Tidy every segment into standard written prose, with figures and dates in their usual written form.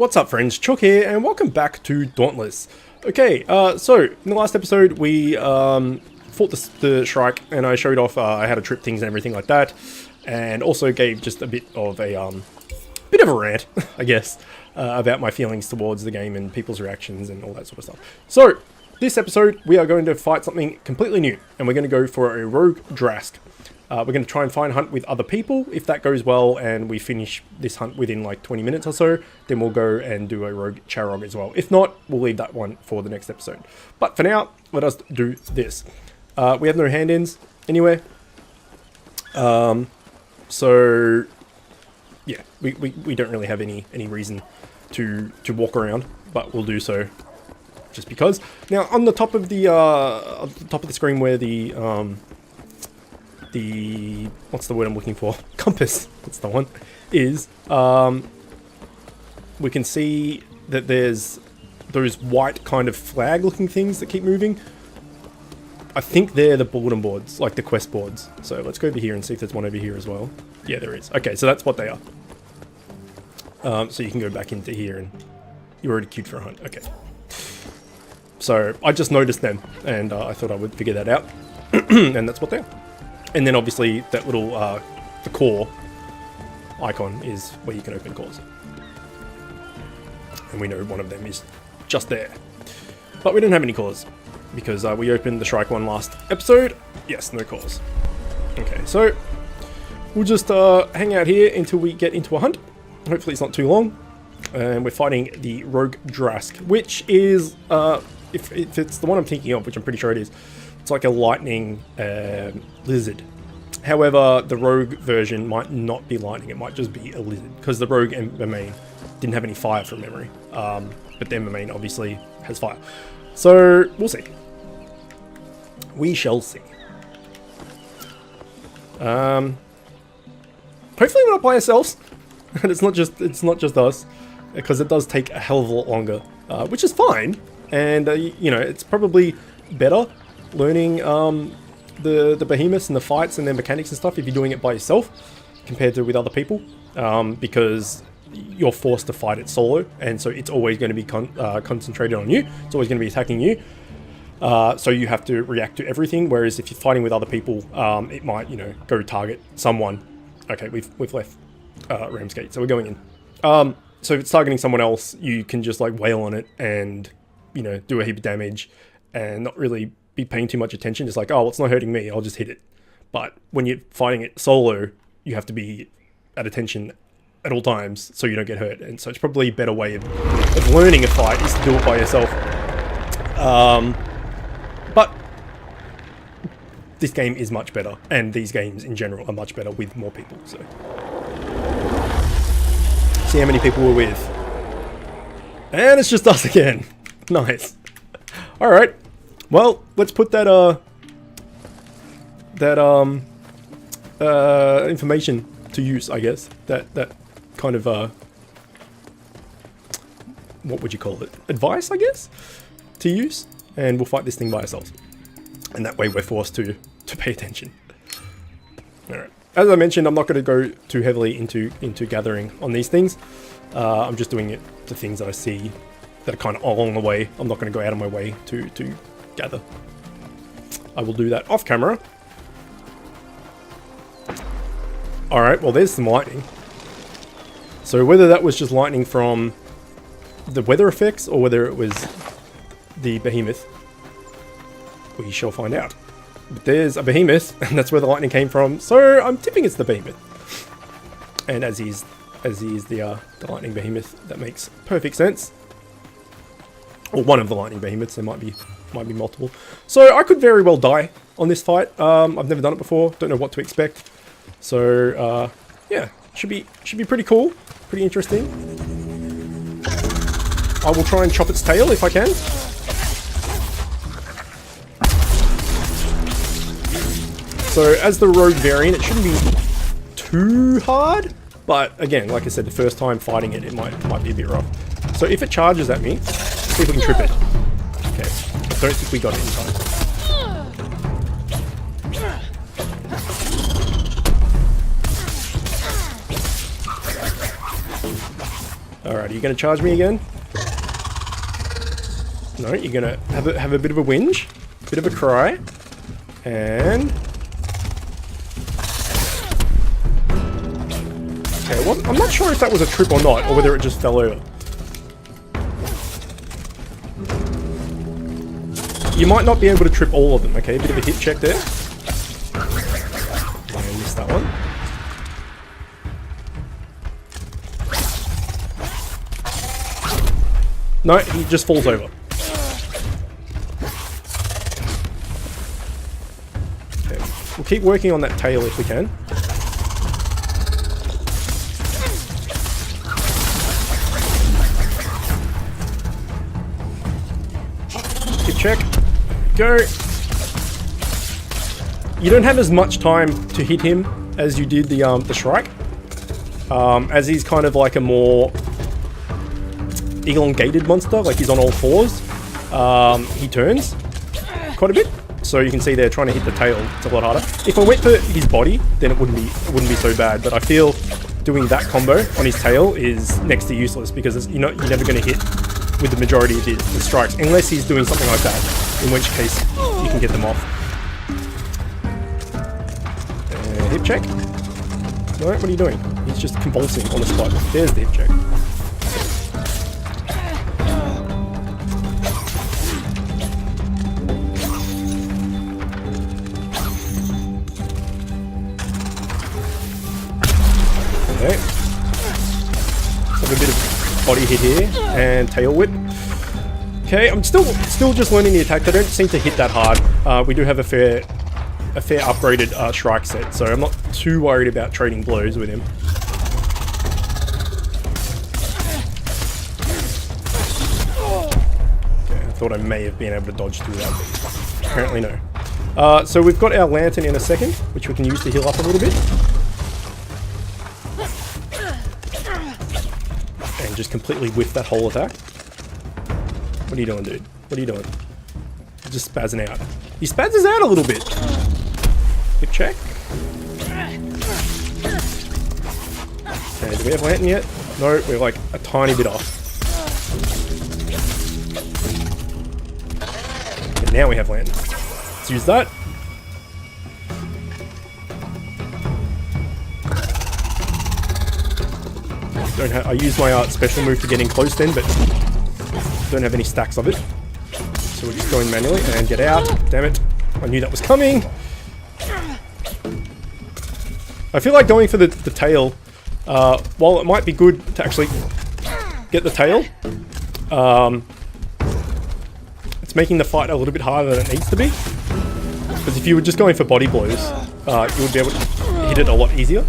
What's up friends, Chook here and welcome back to Dauntless. Okay, so in the last episode we fought the Shrike and I showed off I had to trip things and everything like that, and also gave just a bit of a rant, I guess, about my feelings towards the game and people's reactions and all that sort of stuff. So this episode we are going to fight something completely new and we're going to go for a rogue Drask. We're going to try and find hunt with other people. If that goes well and we finish this hunt within like 20 minutes or so, then we'll go and do a rogue Charrogg as well. If not, we'll leave that one for the next episode. But for now, let us do this. We have no hand-ins anywhere. So yeah, we don't really have any reason to walk around, but we'll do so just because. Now on the top of the screen where the what's the word I'm looking for? Compass, that's the one, is, we can see that there's those white kind of flag looking things that keep moving. I think they're the bulletin boards, like the quest boards. So let's go over here and see if there's one over here as well. Yeah, there is. Okay, so that's what they are. So you can go back into here and you're already queued for a hunt. Okay. So I just noticed them and I thought I would figure that out. And that's what they are. And then obviously that little, the core icon is where you can open cores. And we know one of them is just there. But we don't have any cores because we opened the Shrike one last episode. Yes, no cores. Okay, so we'll just hang out here until we get into a hunt. Hopefully it's not too long. And we're fighting the rogue Drask, which is, if it's the one I'm thinking of, which I'm pretty sure it is, it's like a lightning lizard. However, the rogue version might not be lightning, it might just be a lizard, because the rogue and Mermain didn't have any fire from memory. But then Mermain obviously has fire. So, we'll see. We shall see. Hopefully we're not by ourselves. And it's not just us, because it does take a hell of a lot longer, which is fine. And, you know, it's probably better learning the behemoths and the fights and their mechanics and stuff if you're doing it by yourself compared to with other people, because you're forced to fight it solo, and so it's always going to be concentrated on you. It's always going to be attacking you, so you have to react to everything, whereas if you're fighting with other people, it might, you know, go target someone. Okay, we've left Ramsgate, so we're going in. So if it's targeting someone else, you can just like wail on it and, you know, do a heap of damage and not really be paying too much attention. Just like, oh, well, it's not hurting me, I'll just hit it. But when you're fighting it solo, you have to be at attention at all times so you don't get hurt. And so it's probably a better way of learning a fight is to do it by yourself. But this game is much better, and these games in general are much better with more people. So see how many people we're with. And it's just us again. Nice. Alright. Well, let's put that information to use, I guess. That kind of what would you call it? Advice, I guess, to use, and we'll fight this thing by ourselves. And that way we're forced to pay attention. Alright. As I mentioned, I'm not going to go too heavily into gathering on these things. I'm just doing it to things that I see that are kind of along the way. I'm not going to go out of my way to gather. I will do that off camera. Alright, well there's some lightning. So whether that was just lightning from the weather effects or whether it was the behemoth, we shall find out. But there's a behemoth, and that's where the lightning came from, so I'm tipping it's the behemoth. And as he is the lightning behemoth, that makes perfect sense. Or one of the lightning behemoths, there might be multiple. So I could very well die on this fight. I've never done it before, don't know what to expect. So yeah, should be pretty cool, pretty interesting. I will try and chop its tail if I can. So as the rogue variant, it shouldn't be too hard, but again, like I said, the first time fighting it, it might be a bit rough. So if it charges at me, see if we can trip it. Okay, I don't think we got it in time. Alright, are you going to charge me again? No, you're going to have a bit of a whinge. Bit of a cry. And... okay, well, I'm not sure if that was a trip or not, or whether it just fell over. You might not be able to trip all of them, okay? A bit of a hit check there. I missed that one. No, he just falls over. Okay, we'll keep working on that tail if we can. Hit check. Go. You don't have as much time to hit him as you did the strike, as he's kind of like a more elongated monster, like he's on all fours. He turns quite a bit, so you can see there trying to hit the tail. It's a lot harder. If I went for his body, then it wouldn't be so bad. But I feel doing that combo on his tail is next to useless because you're never going to hit with the majority of the strikes, unless he's doing something like that, in which case you can get them off. Hip check. No, what are you doing? He's just convulsing on the spot. There's the hip check. Okay. Have a bit of body hit here and tail whip. Okay, I'm still just learning the attack. They don't seem to hit that hard. We do have a fair upgraded strike set, so I'm not too worried about trading blows with him. Okay, I thought I may have been able to dodge through that, but apparently no. So we've got our lantern in a second, which we can use to heal up a little bit. And just completely whiff that whole attack. What are you doing, dude? What are you doing? You're just spazzing out. He spazzes out a little bit. Hip check. Okay, do we have lantern yet? No, we're like a tiny bit off. Okay, now we have lantern. Let's use that. I use my special move to get in close then, but don't have any stacks of it. So we're just going manually and get out. Damn it. I knew that was coming. I feel like going for the tail, while it might be good to actually get the tail, it's making the fight a little bit harder than it needs to be. Because if you were just going for body blows, you would be able to hit it a lot easier.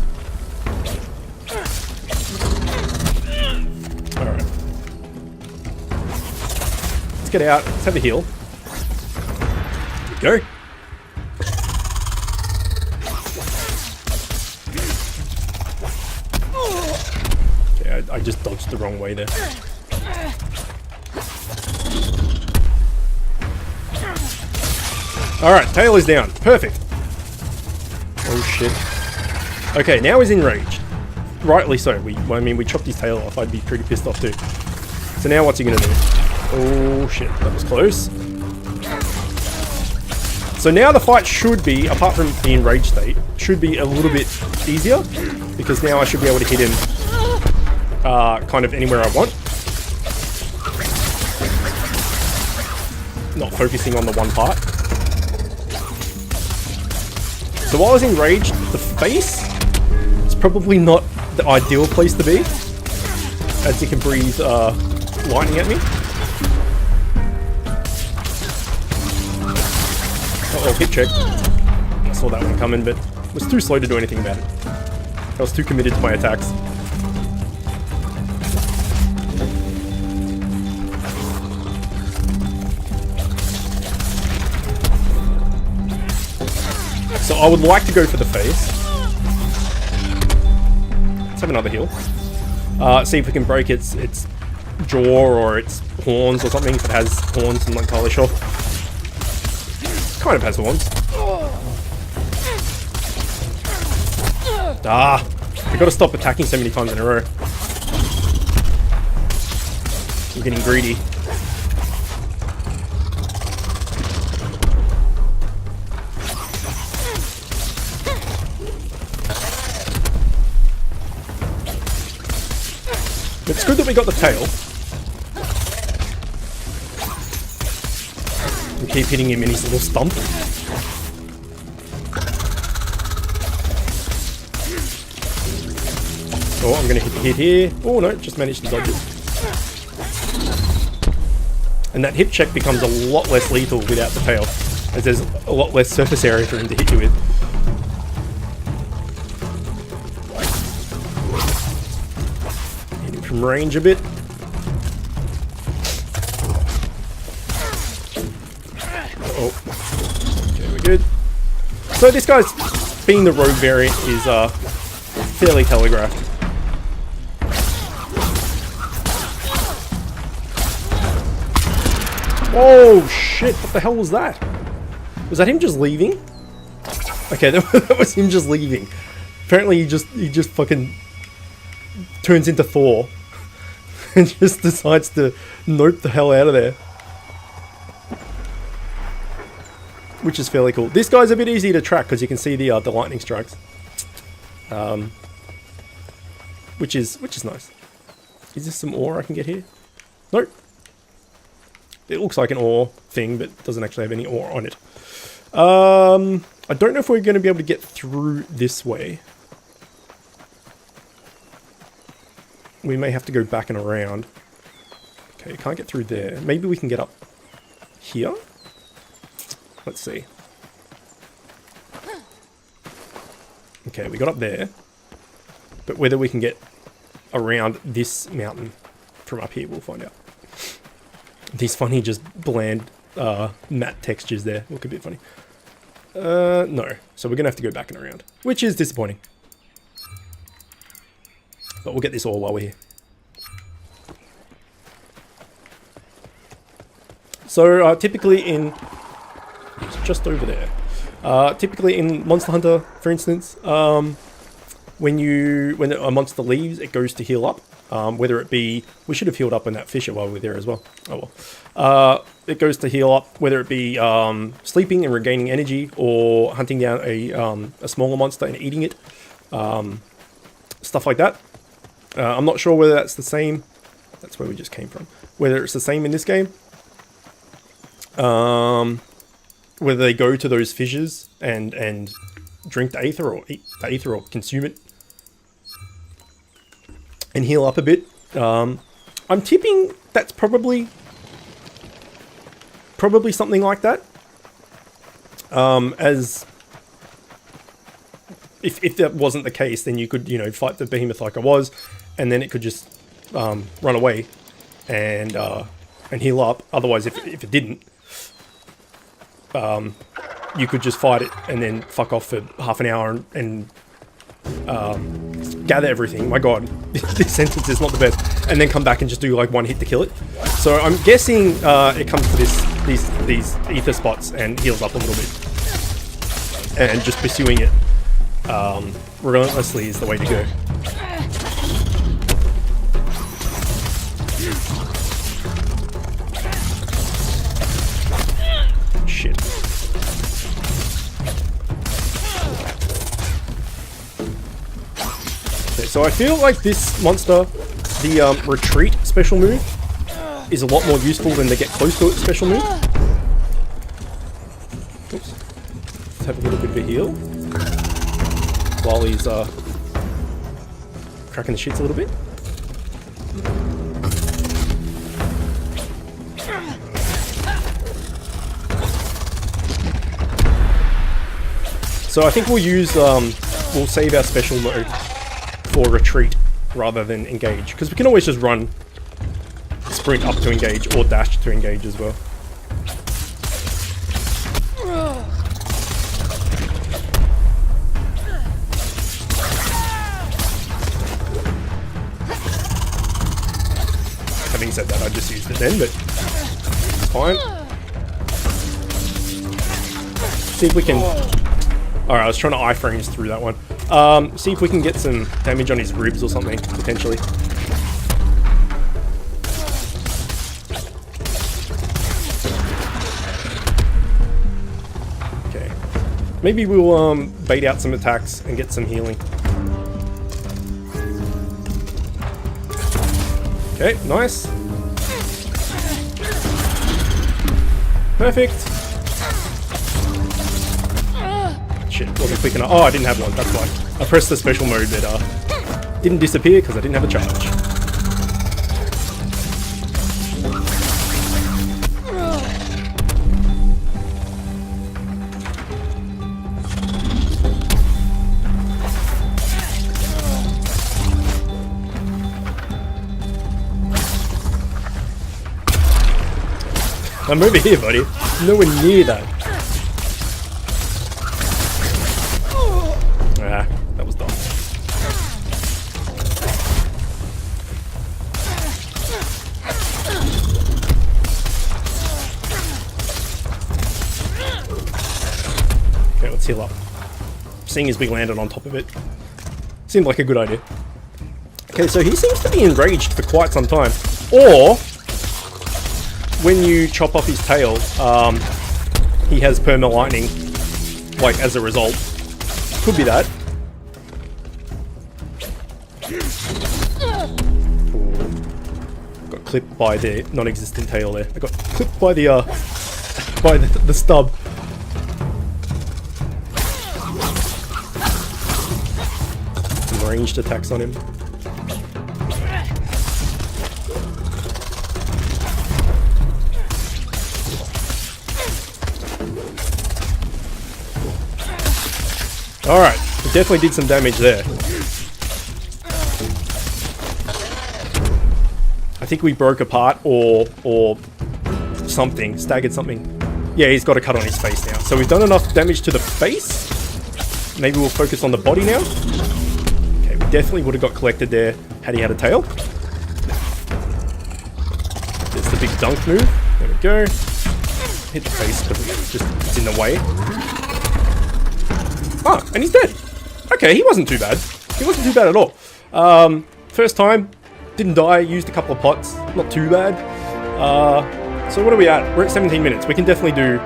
Alright. Let's get out. Let's have a heal. Go. Okay, I just dodged the wrong way there. Alright, tail is down. Perfect. Oh shit. Okay, now he's enraged. Rightly so. I mean, we chopped his tail off. I'd be pretty pissed off too. So now what's he gonna do? Oh shit, that was close. So now the fight should be, apart from the enraged state, should be a little bit easier. Because now I should be able to hit him kind of anywhere I want. Not focusing on the one part. So while I was enraged, the face is probably not the ideal place to be, as he can breathe lightning at me. Uh-oh, hit check. I saw that one coming, but was too slow to do anything about it. I was too committed to my attacks. So I would like to go for the face. Let's have another heal. See if we can break its jaw or its horns or something. If it has horns, I'm not entirely sure. Kind of has horns. Ah! I gotta stop attacking so many times in a row. I'm getting greedy. It's good that we got the tail. We keep hitting him in his little stump. Oh, I'm going to hit here. Oh no, just managed to dodge it. And that hip check becomes a lot less lethal without the tail, as there's a lot less surface area for him to hit you with. Hit him from range a bit. Oh, okay, we're good. So this guy's, being the rogue variant, is fairly telegraphed. Oh shit, what the hell was that? Was that him just leaving? Okay, that was him just leaving. Apparently he just fucking turns into Thor and just decides to nope the hell out of there. Which is fairly cool. This guy's a bit easy to track because you can see the lightning strikes. Which is nice. Is there some ore I can get here? Nope. It looks like an ore thing, but doesn't actually have any ore on it. I don't know if we're going to be able to get through this way. We may have to go back and around. Okay, can't get through there. Maybe we can get up here? Let's see. Okay, we got up there. But whether we can get around this mountain from up here, we'll find out. These funny, just bland, matte textures there. Look a bit funny. No. So we're going to have to go back and around, which is disappointing. But we'll get this all while we're here. So, typically in... It's just over there. Typically in Monster Hunter, for instance, when a monster leaves, it goes to heal up. Whether it be... We should have healed up on that fisher while we were there as well. Oh well. It goes to heal up, whether it be sleeping and regaining energy, or hunting down a smaller monster and eating it. Stuff like that. I'm not sure whether that's the same... That's where we just came from. Whether it's the same in this game. Whether they go to those fissures and drink the aether, or eat the aether, or consume it. And heal up a bit. I'm tipping that's probably something like that. As if that wasn't the case, then you could, fight the behemoth like I was, and then it could just run away and heal up. Otherwise, if it didn't, you could just fight it and then fuck off for half an hour and gather everything. My god, this sentence is not the best. And then come back and just do like one hit to kill it. So I'm guessing it comes to these ether spots and heals up a little bit. And just pursuing it relentlessly is the way to go. Shit. So I feel like this monster, the retreat special move, is a lot more useful than the get close to it special move. Oops. Let's have a little bit of a heal while he's cracking the shits a little bit. So I think we'll use we'll save our special mode for retreat rather than engage, because we can always just run, sprint up to engage, or dash to engage as well. Having said that, I just used it then, but it's fine. See if we can... Alright, I was trying to iframes through that one. See if we can get some damage on his ribs or something, potentially. Maybe we'll bait out some attacks and get some healing. Okay, nice. Perfect. Shit, wasn't quick enough. Oh, I didn't have one, that's why. I pressed the special mode, but didn't disappear because I didn't have a charge. I'm over here, buddy. Nowhere near that. Ah, that was dumb. Okay, let's heal up. Seeing as we landed on top of it seemed like a good idea. Okay, so he seems to be enraged for quite some time. Or when you chop off his tail, he has perma lightning, like, as a result. Could be that. Ooh. Got clipped by the non-existent tail there. I got clipped by the stub. Some ranged attacks on him. Alright, we definitely did some damage there. I think we broke apart or something, staggered something. Yeah, he's got a cut on his face now. So we've done enough damage to the face. Maybe we'll focus on the body now. Okay, we definitely would have got collected there had he had a tail. There's the big dunk move. There we go. Hit the face because it's in the way. Ah, and he's dead. Okay, he wasn't too bad. He wasn't too bad at all. First time, didn't die, used a couple of pots. Not too bad. So what are we at? We're at 17 minutes. We can definitely do the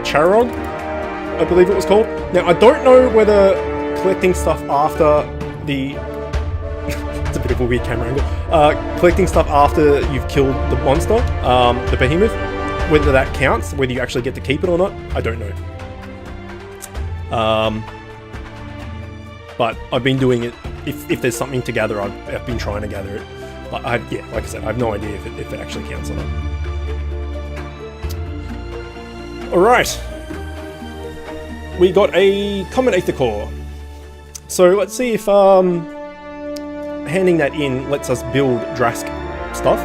Charrogg, I believe it was called. Now, I don't know whether collecting stuff after the... it's a bit of a weird camera angle. Collecting stuff after you've killed the monster, the behemoth, whether that counts, whether you actually get to keep it or not, I don't know. But I've been doing it. If there's something to gather, I've been trying to gather it. But yeah, like I said, I have no idea if it actually counts or not. Alright. We got a common Aether Core. So let's see if handing that in lets us build Drask stuff.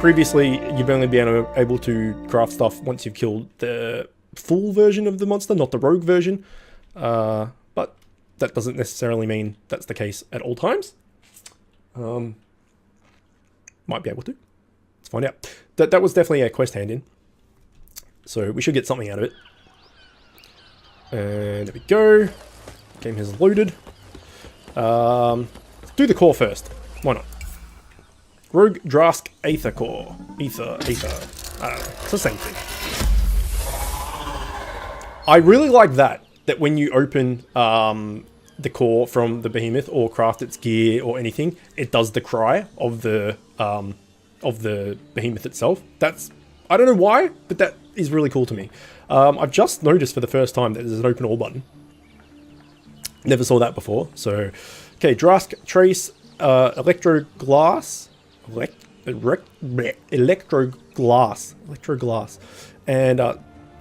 Previously, you've only been able to craft stuff once you've killed the full version of the monster, not the rogue version. But that doesn't necessarily mean that's the case at all times. Might be able to. Let's find out. That was definitely a quest hand in. So we should get something out of it. And there we go. Game has loaded. Let's do the core first. Why not? Rogue Drask Aether Core. Ether. It's the same thing. I really like that when you open the core from the behemoth or craft its gear or anything, it does the cry of the behemoth itself. That's, I don't know why, but that is really cool to me. I've just noticed for the first time that there's an open all button. Never saw that before. So, okay, Drask Trace, Electro Glass, Electro Glass, and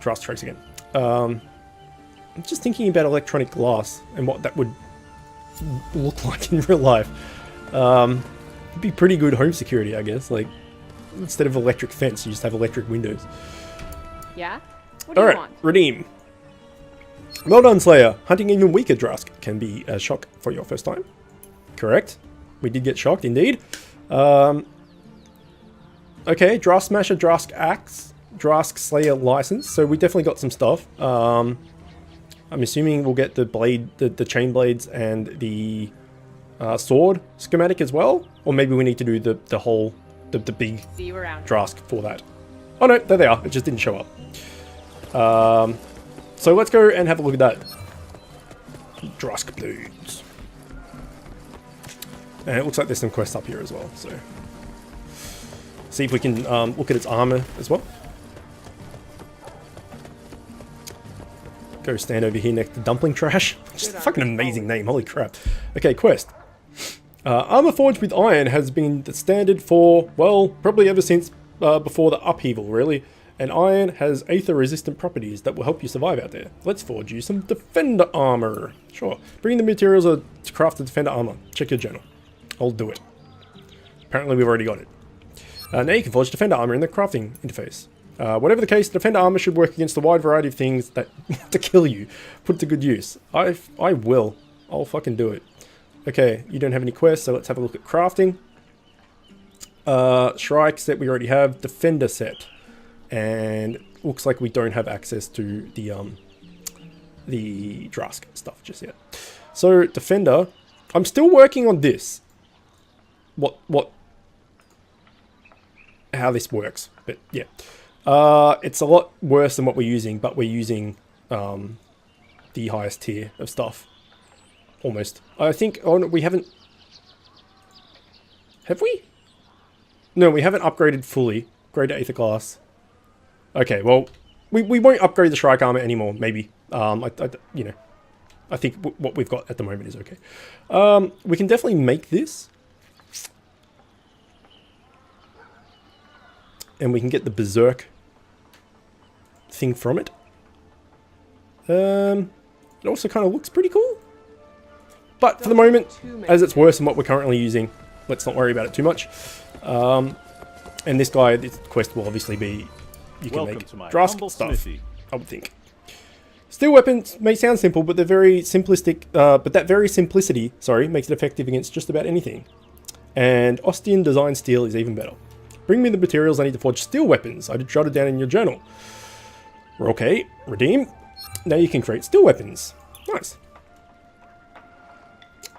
Drask Trace again. I'm just thinking about electronic glass and what that would look like in real life. It'd be pretty good home security, I guess. Like, instead of electric fence, you just have electric windows. Yeah? What do you want? Redeem. Well done, Slayer. Hunting even weaker Drask can be a shock for your first time. Correct. We did get shocked, indeed. Okay, Drask Smasher, Drask Axe, Drask Slayer license. So we definitely got some stuff. I'm assuming we'll get the blade, the chain blades, and the sword schematic as well. Or maybe we need to do the whole, the big See you around. Drask for that. Oh no, there they are. It just didn't show up. So let's go and have a look at that. Drask dudes. And it looks like there's some quests up here as well, so... See if we can look at its armor as well. Go stand over here next to Dumpling Trash. Just a fucking amazing name, holy crap. Okay, quest. Armor forged with iron has been the standard for, well, probably ever since before the upheaval, really. And iron has aether-resistant properties that will help you survive out there. Let's forge you some defender armor. Sure. Bring the materials to craft the defender armor. Check your journal. I'll do it. Apparently we've already got it. Now you can forge defender armor in the crafting interface. Whatever the case, defender armor should work against a wide variety of things that want to kill you. Put it to good use. I will. I'll fucking do it. Okay, you don't have any quests, so let's have a look at crafting. Shrike set we already have. Defender set. And looks like we don't have access to the Drask stuff just yet. So, defender. I'm still working on this. How this works, but yeah. It's a lot worse than what we're using, but we're using the highest tier of stuff. Almost. I think, oh no, we haven't... Have we? No, we haven't upgraded fully. Grade to Aether Glass. Okay, well, we won't upgrade the Shrike Armor anymore, maybe. You know, I think what we've got at the moment is okay. We can definitely make this. And we can get the Berserk thing from it. It also kind of looks pretty cool. But for the moment, as it's worse than what we're currently using, let's not worry about it too much. And this guy, this quest will obviously be, you can make Drask stuff, I would think. Steel weapons may sound simple, but they're very simplistic. But that very simplicity, makes it effective against just about anything. And Ostian design steel is even better. Bring me the materials I need to forge steel weapons. I did jot it down in your journal. Okay, redeem. Now you can create steel weapons. Nice.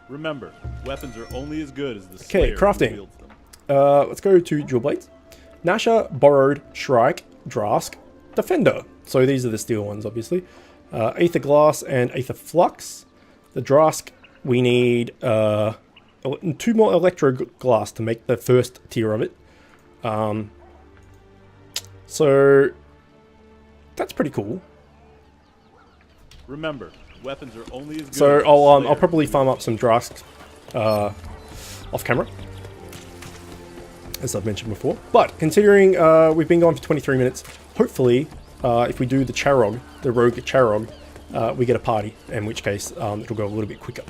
Remember, weapons are only as good as the slayer who crafting. wields them. Let's go to Jewel Blades. Nasha, Borrowed, Shrike, Drask, Defender. So these are the steel ones, obviously. Aether Glass and Aether Flux. The Drask, we need 2 more Electro Glass to make the first tier of it. So that's pretty cool. Remember, weapons are only as good. So as the I'll slayer probably who farm up wields some Drask off camera, as I've mentioned before. But considering we've been going for 23 minutes, hopefully if we do the Charrogg, the rogue Charrogg, we get a party, in which case it'll go a little bit quicker,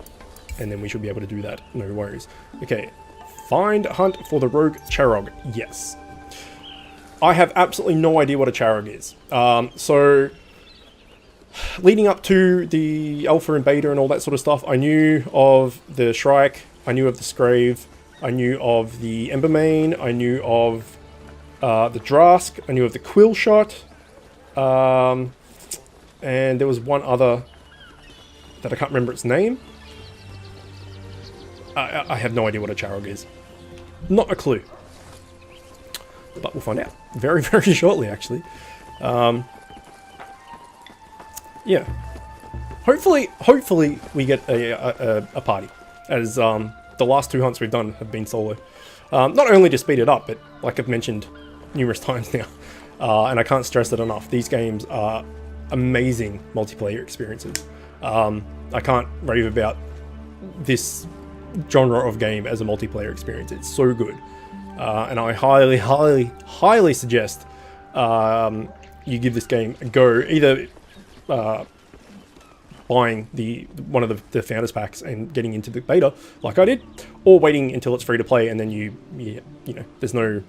and then we should be able to do that. No worries. Okay. Find hunt for the rogue Charrogg. Yes. I have absolutely no idea what a Charrogg is. So, leading up to the alpha and beta and all that sort of stuff, I knew of the Shrike, I knew of the Scrave, I knew of the Embermane, I knew of the Drask, I knew of the Quill Shot, and there was one other that I can't remember its name. I have no idea what a Charrogg is. Not a clue. But we'll find out very, very shortly, actually. Yeah. Hopefully we get a party. As the last 2 hunts we've done have been solo. Not only to speed it up, but like I've mentioned numerous times now. And I can't stress it enough. These games are amazing multiplayer experiences. I can't rave about this genre of game as a multiplayer experience. It's so good, and I highly suggest you give this game a go. Either buying one of the founders packs and getting into the beta like I did, or waiting until it's free to play, and then you know, there's no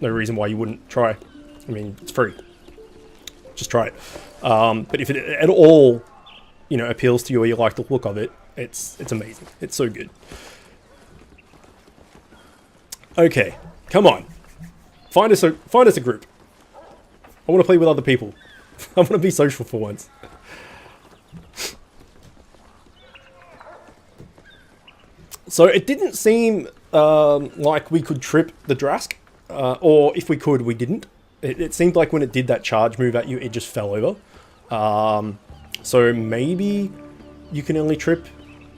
reason why you wouldn't try. I mean, it's free. Just try it. But if it at all, you know, appeals to you or you like the look of it, it's amazing. It's so good. Okay, come on. Find us a group. I want to play with other people. I want to be social for once. So it didn't seem like we could trip the Drask, or if we could, we didn't. it seemed like when it did that charge move at you, it just fell over. So maybe you can only trip,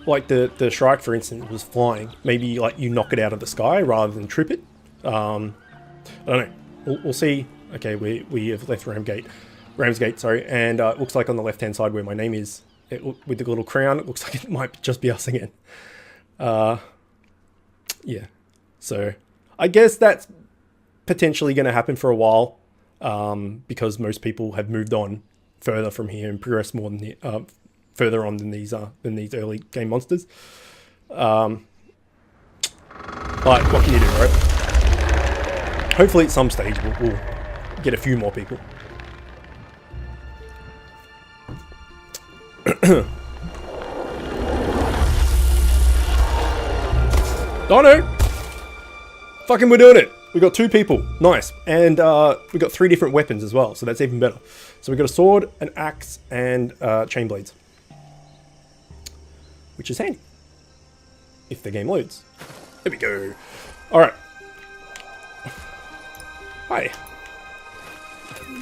like the Charrogg, for instance, was flying. Maybe like you knock it out of the sky rather than trip it. I don't know. We'll see. Okay, we have left Ramsgate, sorry, and it looks like on the left-hand side where my name is, with the little crown, it looks like it might just be us again. Yeah. So I guess that's potentially going to happen for a while, because most people have moved on further from here and progressed more than further on than these early game monsters. But what can you do, right? Hopefully at some stage we'll get a few more people. Oh no! Fucking we're doing it! We got 2 people. Nice. And we got 3 different weapons as well, so that's even better. So we got a sword, an axe, and chain blades. Which is handy. If the game loads. There we go. Alright. Hi.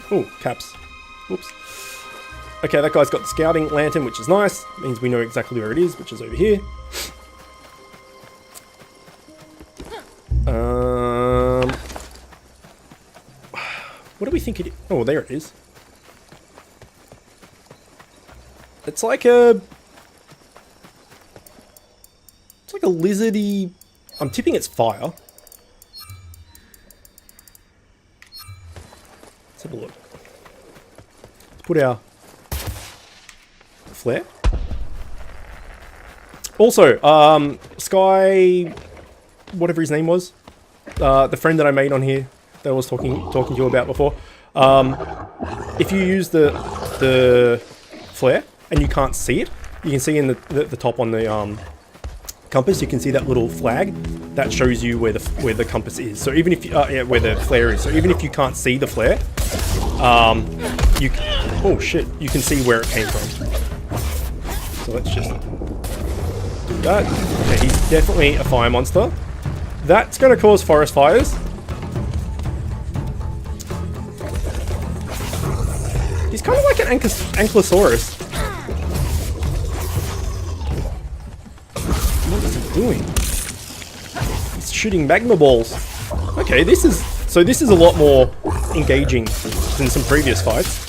Oh, caps. Whoops. Okay, that guy's got the scouting lantern, which is nice. Means we know exactly where it is, which is over here. What do we think it is? Oh, there it is. It's like a lizardy... I'm tipping it's fire. Let's have a look. Let's put our flare. Also, Sky... whatever his name was. The friend that I made on here that I was talking to you about before. If you use the flare and you can't see it, you can see in the top on the compass, you can see that little flag that shows you where the compass is. So even if you, where the flare is. So even if you can't see the flare, oh shit, you can see where it came from. So let's just do that. Okay, he's definitely a fire monster. That's going to cause forest fires. He's kind of like an Ankylosaurus. What is he doing? He's shooting magma balls. Okay, this is a lot more engaging than some previous fights.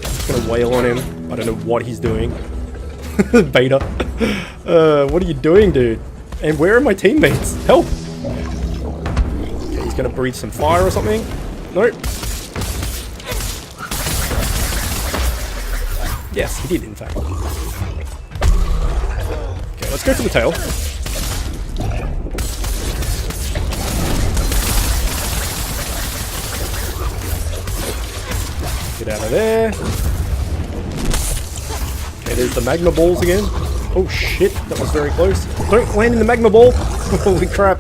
Just gonna wail on him. I don't know what he's doing. Beta. What are you doing, dude? And where are my teammates? Help! Okay, he's gonna breathe some fire or something. Nope. Yes, he did, in fact. Okay, let's go for the tail. Get out of there. Okay, there's the magma balls again. Oh shit, that was very close. Don't land in the magma ball! Holy crap.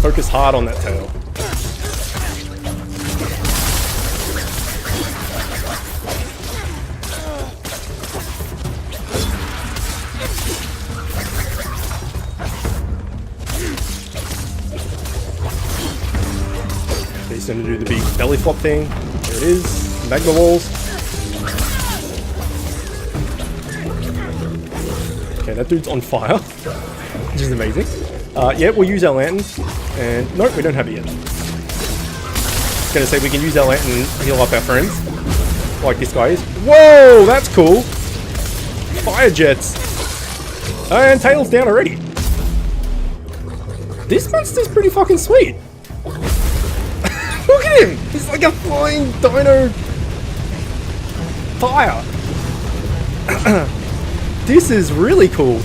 Focus hard on that tail. He's going to do the big belly flop thing. There it is. Magma balls. Okay, that dude's on fire. Which is amazing. Yeah, we'll use our lantern. And nope, we don't have it yet. I was going to say we can use our lantern and heal up our friends. Like this guy is. Whoa, that's cool. Fire jets. And tail's down already. This monster's pretty fucking sweet. Look at him! He's like a flying dino fire. This is really cool.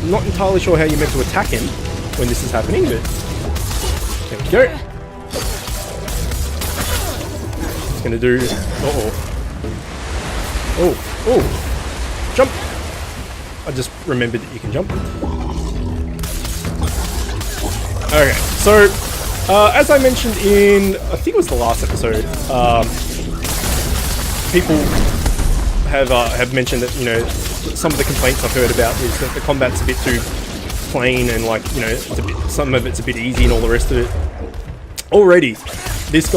I'm not entirely sure how you're meant to attack him when this is happening, but there we go. He's gonna do. Oh, jump! I just remembered that you can jump. Okay, so As I mentioned in, I think it was the last episode, people have mentioned that, you know, some of the complaints I've heard about is that the combat's a bit too plain and, like, you know, some of it's a bit easy and all the rest of it. Already, this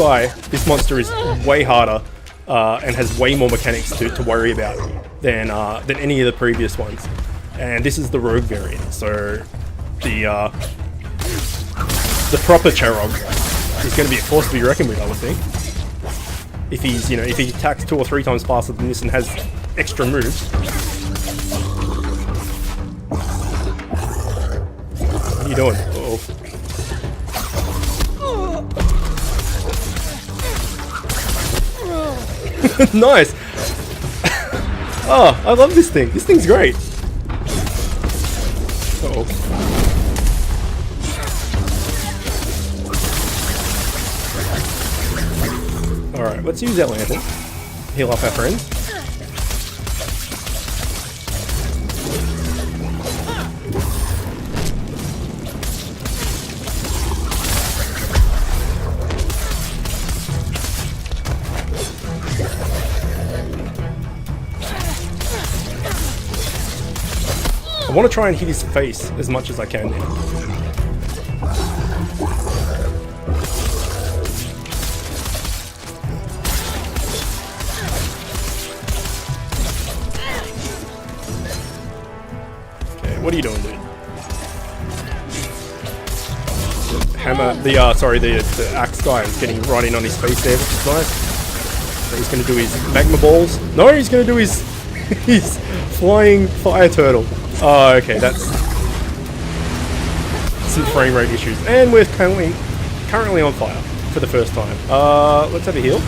monster is way harder and has way more mechanics to worry about than any of the previous ones. And this is the rogue variant, so the proper Charrogg is going to be a force to be reckoned with, I would think. If he's, you know, if he attacks 2 or 3 times faster than this and has extra moves. What are you doing? Uh-oh. Nice! Oh, I love this thing. This thing's great. Uh-oh. Alright, let's use that lantern. Heal up our friends. I want to try and hit his face as much as I can now. What are you doing, dude? Hammer, the axe guy is getting right in on his face there, which is nice. So he's going to do his magma balls. No, he's going to do his his flying fire turtle. Oh, okay, that's some frame rate issues. And we're currently on fire for the first time. Let's have a heal.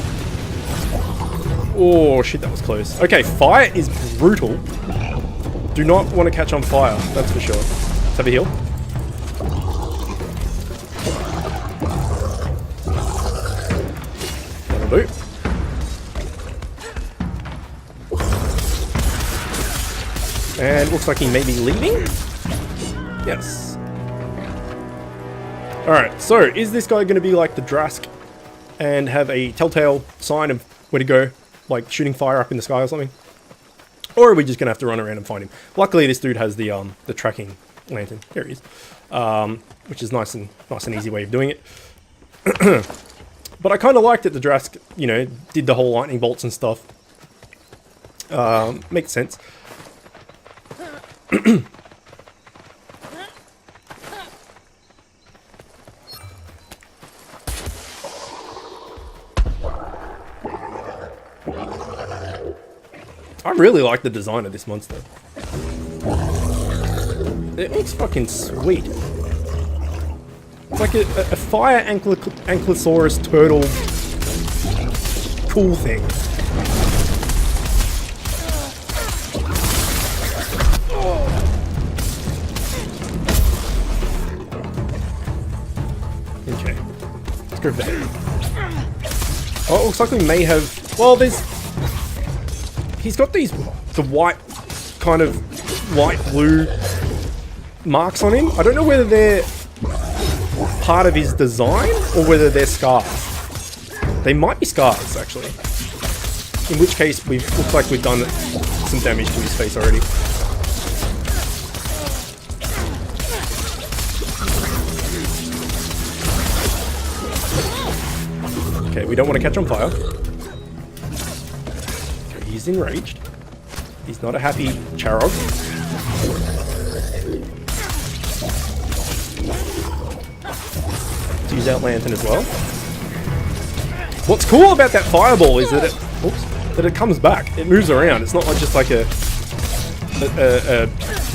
Oh shit, that was close. Okay, fire is brutal. Do not want to catch on fire, that's for sure. Let's have a heal. That'll do. And looks like he may be leaving. Yes. Alright, so is this guy going to be like the Drask and have a telltale sign of where to go? Like shooting fire up in the sky or something? Or are we just going to have to run around and find him? Luckily, this dude has the tracking lantern. Here he is. Which is nice and easy way of doing it. But I kind of liked that the Drask, you know, did the whole lightning bolts and stuff. Makes sense. I really like the design of this monster. It looks fucking sweet. It's like a fire ankylosaurus turtle cool thing. Okay. Let's go back. Oh, it looks like we may have... Well, he's got the white, kind of light-blue marks on him. I don't know whether they're part of his design or whether they're scars. They might be scars, actually. In which case, looks like we've done some damage to his face already. Okay, we don't want to catch on fire. Okay, he's enraged. He's not a happy Charrogg. Let's use that lantern as well. What's cool about that fireball is that it comes back. It moves around. It's not like just like a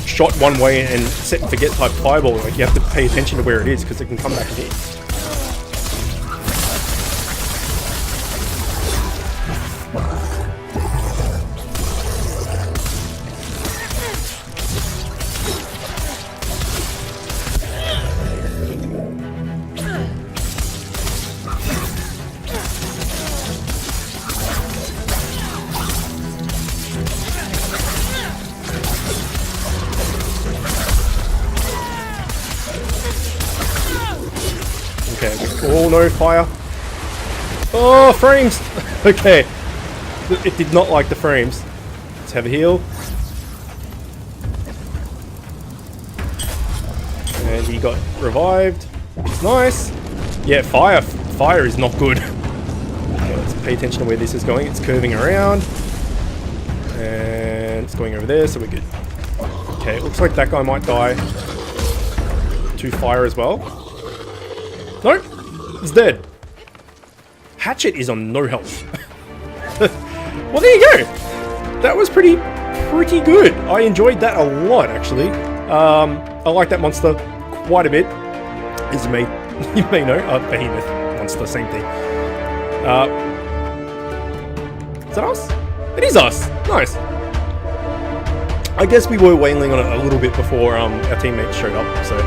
shot one way and set and forget type fireball. Like you have to pay attention to where it is because it can come back again. Oh no, fire. Oh, frames! Okay. It did not like the frames. Let's have a heal. And he got revived. Nice. Yeah, fire. Fire is not good. Okay, let's pay attention to where this is going. It's curving around. And it's going over there, so we're good. Okay, it looks like that guy might die to fire as well. Nope. He's dead. Hatchet is on no health. Well, there you go. That was pretty good. I enjoyed that a lot, actually. I like that monster quite a bit. As you may know, Behemoth monster, same thing. Is that us? It is us. Nice. I guess we were wailing on it a little bit before our teammates showed up. So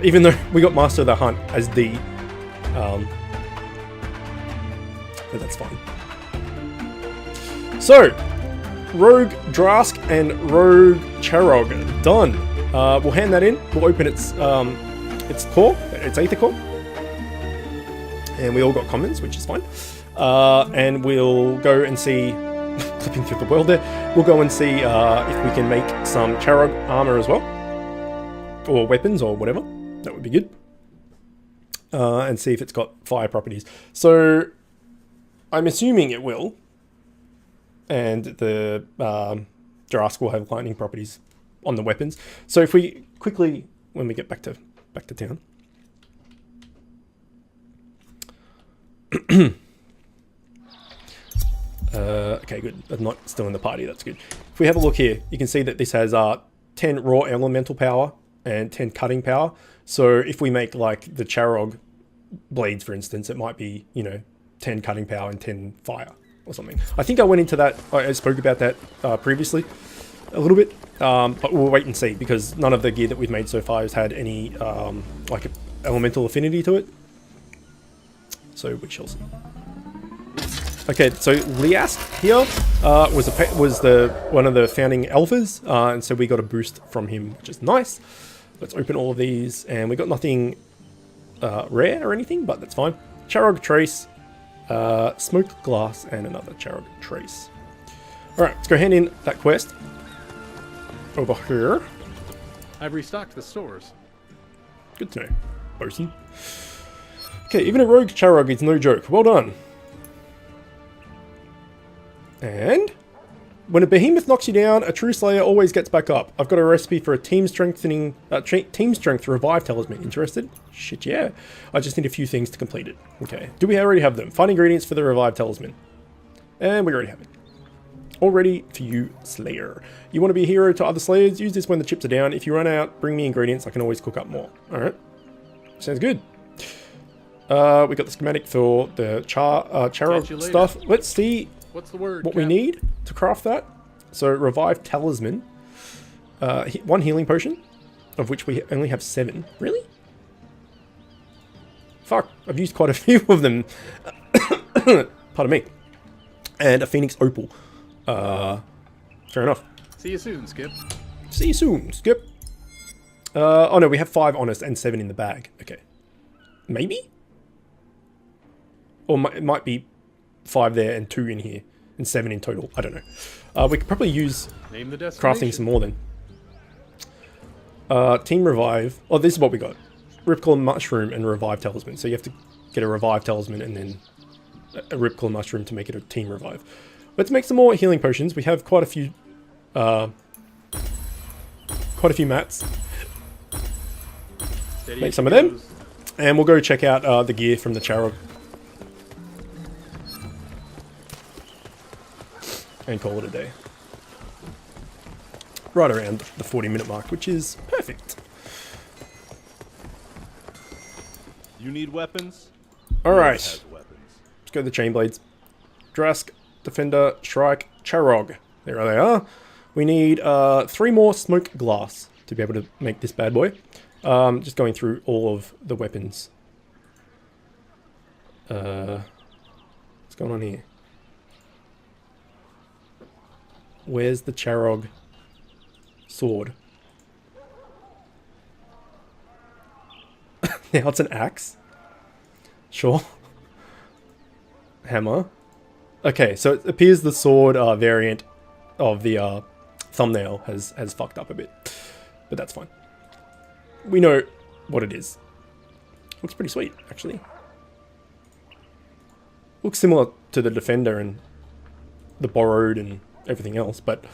even though we got Master of the Hunt as D, but that's fine. So, Rogue Drask and Rogue Charrogg done. We'll hand that in. We'll open its core, its Aether core, and we all got commons, which is fine. And we'll go and see, flipping through the world there. We'll go and see if we can make some Charrogg armor as well, or weapons, or whatever. That would be good. And see if it's got fire properties. So, I'm assuming it will. And the Drask will have lightning properties on the weapons. So if we quickly, when we get back to town. Okay, good. I'm not still in the party. That's good. If we have a look here, you can see that this has 10 raw elemental power and 10 cutting power. So if we make like the Charrogg blades, for instance, it might be, 10 cutting power and 10 fire or something. I think I went into that, I spoke about that previously a little bit, but we'll wait and see because none of the gear that we've made so far has had any like elemental affinity to it. So we shall see. Okay, so Liask here was one of the founding alphas, and so we got a boost from him, which is nice. Let's open all of these, and we got nothing rare or anything, but that's fine. Charrogg Trace, Smoked Glass, and another Charrogg Trace. Alright, let's go hand in that quest. Over here. I've restocked the stores. Good to know, bosun. Okay, even a rogue Charrogg is no joke. Well done. And when a behemoth knocks you down, a true slayer always gets back up. I've got a recipe for a team strength revive talisman. Interested? Shit, yeah. I just need a few things to complete it. Okay. Do we already have them? Find ingredients for the revive talisman. And we already have it. All ready for you, Slayer. You want to be a hero to other Slayers? Use this when the chips are down. If you run out, bring me ingredients. I can always cook up more. Alright. Sounds good. We got the schematic for the Charrogg stuff. Let's see What's the word, what we need to craft that. So, revive talisman. 1 healing potion, of which we only have 7. Really? Fuck, I've used quite a few of them. Pardon me. And a Phoenix Opal. Fair enough. See you soon, Skip. See you soon, Skip. Oh no, we have 5 honest and 7 in the bag. Okay. Maybe? Or it might be 5 there and 2 in here. And 7 in total. I don't know. We could probably use Name the crafting some more then. Team Revive. Oh, this is what we got. Ripclaw Mushroom and Revive Talisman. So you have to get a Revive Talisman and then a Ripclaw Mushroom to make it a Team Revive. Let's make some more healing potions. We have quite a few mats. Steady Make some of them. And we'll go check out the gear from the Charrogg. And call it a day. Right around the 40-minute mark, which is perfect. You need weapons? Alright. Let's go to the chain blades. Drask, Defender, Shrike, Charrogg. There they are. We need 3 more smoke glass to be able to make this bad boy. Just going through all of the weapons. What's going on here? Where's the Charrogg sword? Now it's an axe. Sure. Hammer. Okay, so it appears the sword variant of the thumbnail has fucked up a bit. But that's fine. We know what it is. Looks pretty sweet, actually. Looks similar to the Defender and the Borrowed and everything else, but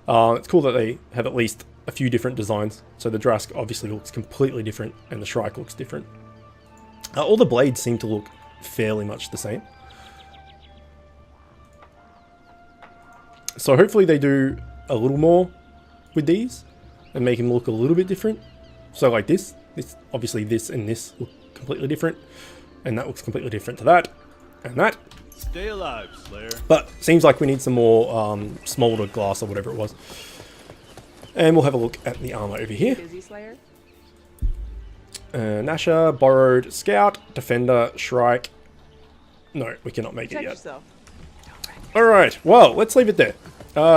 it's cool that they have at least a few different designs. So the Drask obviously looks completely different, and the Shrike looks different. All the blades seem to look fairly much the same. So hopefully they do a little more with these and make him look a little bit different. So like this obviously this and this look completely different, and that looks completely different to that, and that. Stay alive, Slayer. But seems like we need some more smoldered glass or whatever it was. And we'll have a look at the armor over here. Busy Slayer. Nasha, Borrowed, Scout, Defender, Shrike. No, we cannot make Protect it yet. yourself. Alright, well, let's leave it there.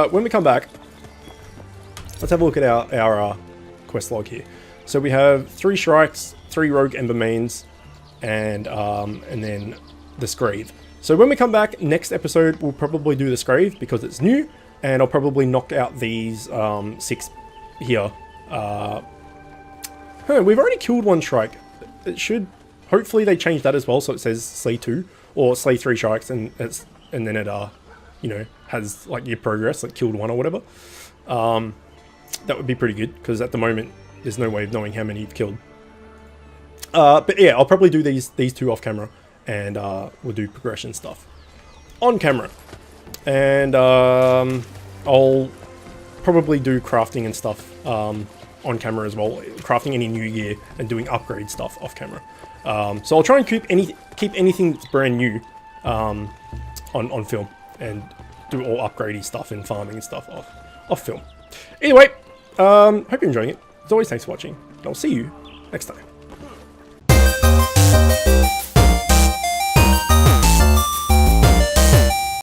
When we come back, let's have a look at our quest log here. So we have 3 Shrikes, 3 Rogue Ember Mains, and then the Scrave. So when we come back, next episode, we'll probably do the Scrave because it's new, and I'll probably knock out these 6 here. We've already killed 1 Shrike. It should, hopefully they change that as well, so it says slay 2, or slay 3 Shrikes, and then it, you know, has like your progress, like killed 1 or whatever. That would be pretty good, because at the moment, there's no way of knowing how many you've killed. But yeah, I'll probably do these 2 off camera, and we'll do progression stuff on camera. And I'll probably do crafting and stuff on camera as well, crafting any new gear and doing upgrade stuff off camera. So I'll try and keep anything that's brand new on film, and do all upgradey stuff and farming and stuff off film. Anyway, hope you're enjoying it. As always, thanks for watching, and I'll see you next time.